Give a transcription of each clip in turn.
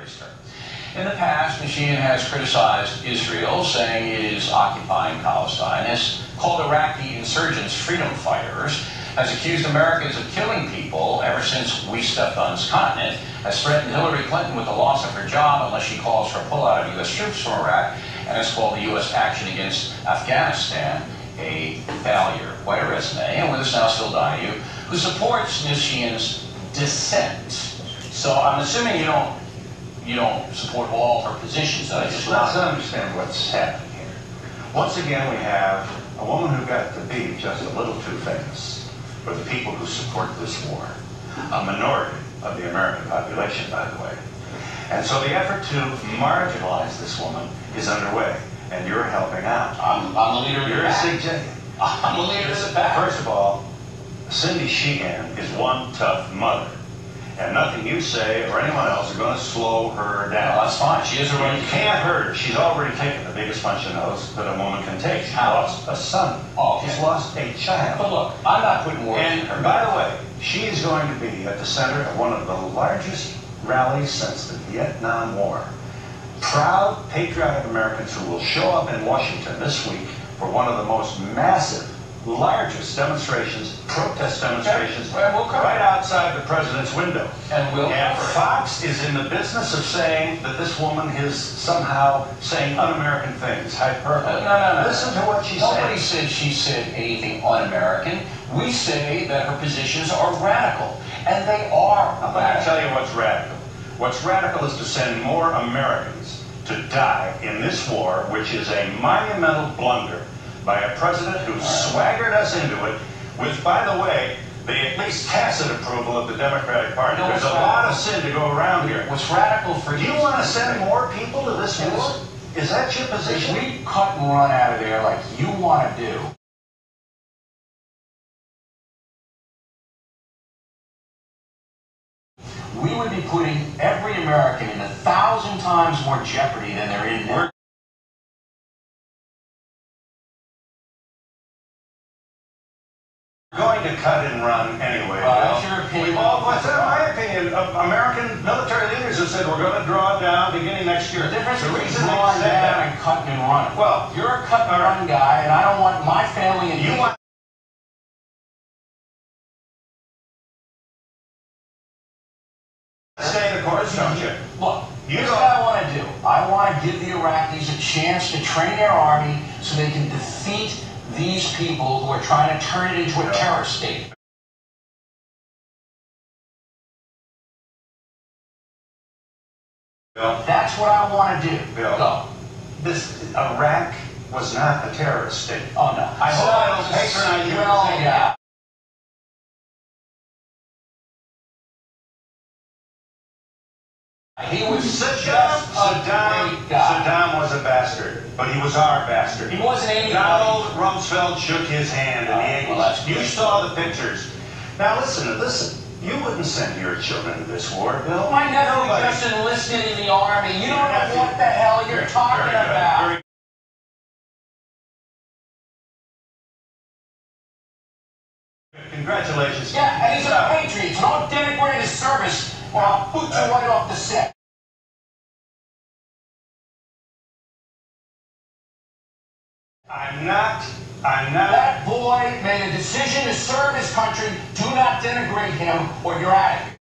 embraced her. In the past, Ms. Sheehan has criticized Israel, saying it is occupying Palestine, has called Iraqi insurgents freedom fighters, has accused Americans of killing people ever since we stepped on this continent, has threatened Hillary Clinton with the loss of her job unless she calls for a pullout of U.S. troops from Iraq, and has called the U.S. action against Afghanistan a failure. Quite a resume. And with us now, Phil Donahue, who supports Ms. Sheehan's dissent. So I'm assuming you don't support all her positions. Let's understand what's happening here. Once again, we have a woman who got to be just a little too famous for the people who support this war. A minority of the American population, by the way. And so the effort to marginalize this woman is underway, and you're helping out. I'm the leader of the pack. You're a CJ. I'm the leader of the pack. First of all, Cindy Sheehan is one tough mother. And nothing you say or anyone else are going to slow her down. No, that's fine. She is a right. You can't hurt her. She's already taken the biggest punch in the nose that a woman can take. She lost a son. Oh, okay. She's lost a child. But look, I'm not putting words in her. And by the way, she is going to be at the center of one of the largest rallies since the Vietnam War. Proud, patriotic Americans who will show up in Washington this week for one of the most massive, largest demonstrations, protest demonstrations, right outside the president's window. And Fox is in the business of saying that this woman is somehow saying un-American things, hyperbole. No. Listen to what she said. Nobody said she said anything un-American. We say that her positions are radical, and they are. I'm going to tell you what's radical. What's radical is to send more Americans to die in this war, which is a monumental blunder by a president who swaggered us into it with, by the way, the at least tacit approval of the Democratic Party. There's a lot of sin to go around here. What's radical for you? Do you want to send more people to this war? Is that your position? If we cut and run out of there like you want to do, we would be putting every American in 1,000 times more jeopardy than they're in now. Going to cut and run anyway. That's your opinion. What's my opinion? American military leaders have said we're going to draw down beginning next year. The difference the between reason drawing they said down that, and cutting and running. well, You're a cut and run guy, and I don't want my family and you want to stay the course, don't you? Look, here's what I want to do. I want to give the Iraqis a chance to train their army so they can defeat these people who are trying to turn it into a terror state. Bill, That's what I want to do. Bill, Go. Iraq was not a terrorist state. Oh, no. I hope I don't patronize you. Well, yeah. He was Saddam was a bastard, but he was our bastard. He wasn't anybody. Donald Rumsfeld shook his hand in the 80s. You saw the pictures. Now listen. You wouldn't send your children to this war, Bill. My nephew just enlisted in the army. You don't know what the hell you're talking about. Congratulations. Yeah, and he's a patriot. So don't denigrate his service or I'll boot you right off the set. I'm not. That boy made a decision to serve his country. Do not denigrate him or you're out of here.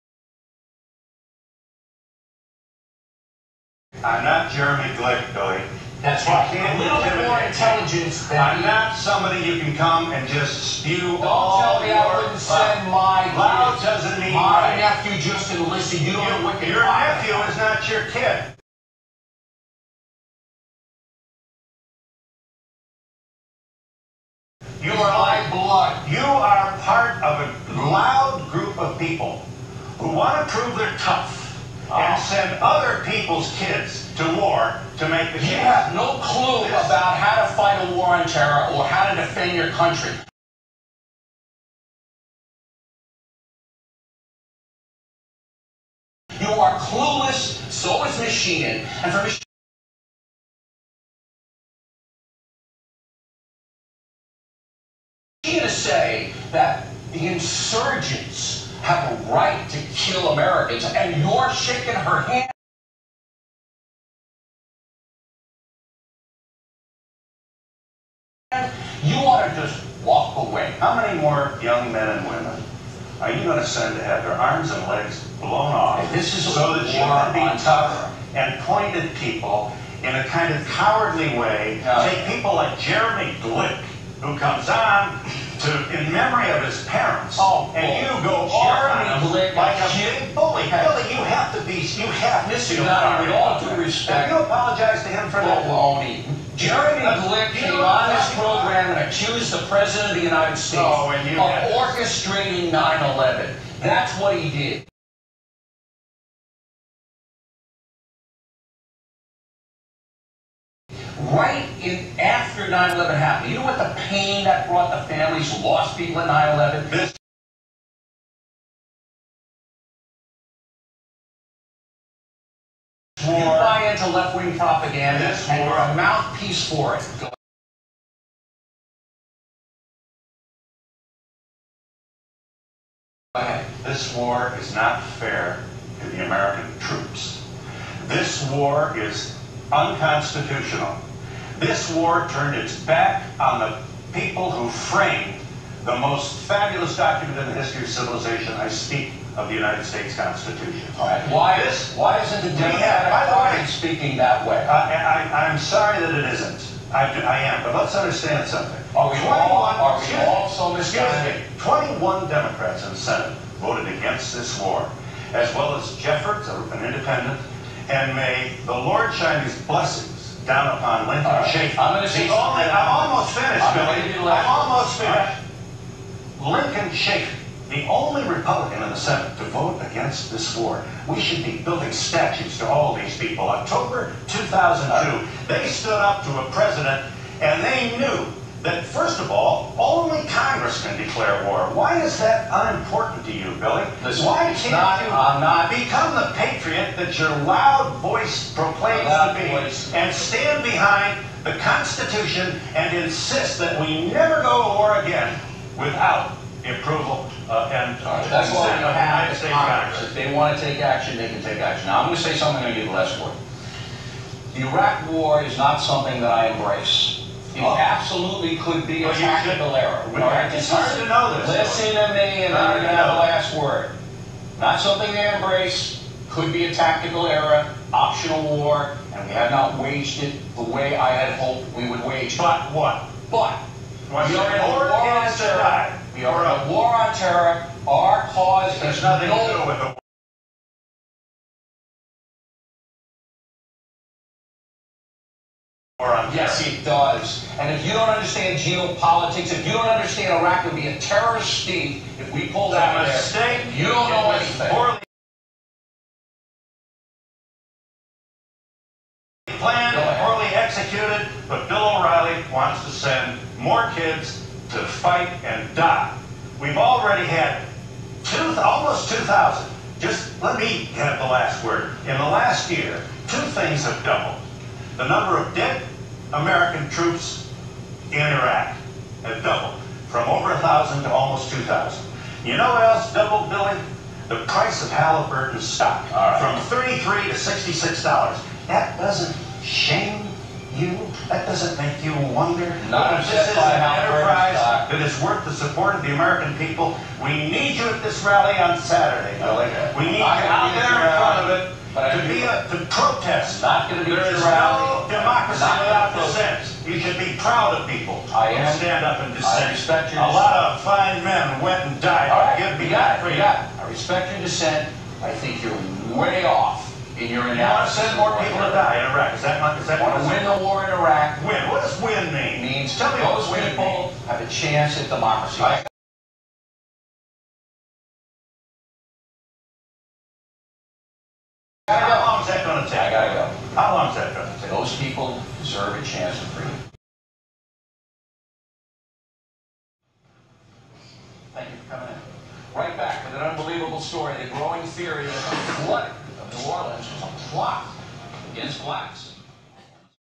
I'm not Jeremy Glick, Billy. That's right. A little bit more intelligence than I'm not somebody you can come and just spew all Don't tell me I wouldn't send my kid. Loud doesn't mean My right. nephew just enlisted. You don't know what Your nephew is not your kid. You are like blood. You are part of a loud group of people who want to prove they're tough and send other people's kids to war to make the case. You have no clue about how to fight a war on terror or how to defend your country. You are clueless, so is Ms. Sheehan, and for Ms. Sheehan to say that the insurgents have a right to kill Americans, and you're shaking her hand. to just walk away. How many more young men and women are you going to send to have their arms and legs blown off This is so that you can be on tough and point at people in a kind of cowardly way? Take people like Jeremy Glick, who comes on in memory of his parents, and you go off on him like a big bully. Billy, you have to be, Mr. Downey, with all due respect, have you apologized to him for that? Baloney. Jeremy Glick came on this program and accused the President of the United States of orchestrating 9/11. That's what he did. Right after 9/11 happened, you know what the pain that brought the families who lost people at 9/11? You buy into left-wing propaganda, and you're a mouthpiece for it. Go ahead. This war is not fair to the American troops. This war is unconstitutional. This war turned its back on the people who framed the most fabulous document in the history of civilization. I speak of the United States Constitution. All right. Why isn't the Democratic Party speaking that way? I'm sorry that it isn't. I am, but let's understand something. Are we all so misguided? 21 Democrats in the Senate voted against this war, as well as Jeffords, an independent, and may the Lord shine his blessings down upon Lincoln Chafee. I'm almost finished, Billy. I'm almost finished. Lincoln Chafee, the only Republican in the Senate to vote against this war. We should be building statues to all these people. October 2002, they stood up to a president and they knew that, first of all, only Congress can declare war. Why is that unimportant to you, Billy? Why can't you become the patriot that your loud voice proclaims to be and stand behind the Constitution and insist that we never go to war again without the approval and that's why consent of the United States Congress? If they want to take action, they can take action. Now, I'm going to say something, I'm going to give the last word. The Iraq War is not something that I embrace. It absolutely could be a tactical error. It's hard to know this. Listen to me, and I'm going to have the last word. Not something they embrace. Could be a tactical error, optional war, and we have not waged it the way I had hoped we would wage it. But what? But we are in a war on terror. We are in a war on terror. Our cause has is nothing to do with the war on terror. Yes, it does. And if you don't understand geopolitics, if you don't understand Iraq would be a terrorist state if we pulled out of there, you don't know anything. Poorly planned, poorly executed, but Bill O'Reilly wants to send more kids to fight and die. We've already had almost 2,000. Just let me have the last word. In the last year, two things have doubled. The number of dead American troops in Iraq have doubled from over 1,000 to almost 2,000. You know what else doubled, Billy? The price of Halliburton stock from $33 to $66. That doesn't shame you? That doesn't make you wonder Not if this is an enterprise that is worth the support of the American people? We need you at this rally on Saturday, Billy. We need you out there in front of it to protest. Not going to be There is no democracy without dissent. You should be proud of people who stand up and dissent. I respect your A lot of fine men went and died to give me that freedom. I respect your dissent. I think you're way off in your analysis. You want to send more people to die in Iraq? Is that want to win the war in Iraq? Win. What does win mean? Means Tell me what those win people means. have a chance at democracy. How long is that going to take? I gotta go. How long is that going to take? Those people deserve a chance of freedom. Thank you for coming in. Right back with an unbelievable story, the growing theory that the flooding of New Orleans was a plot against blacks.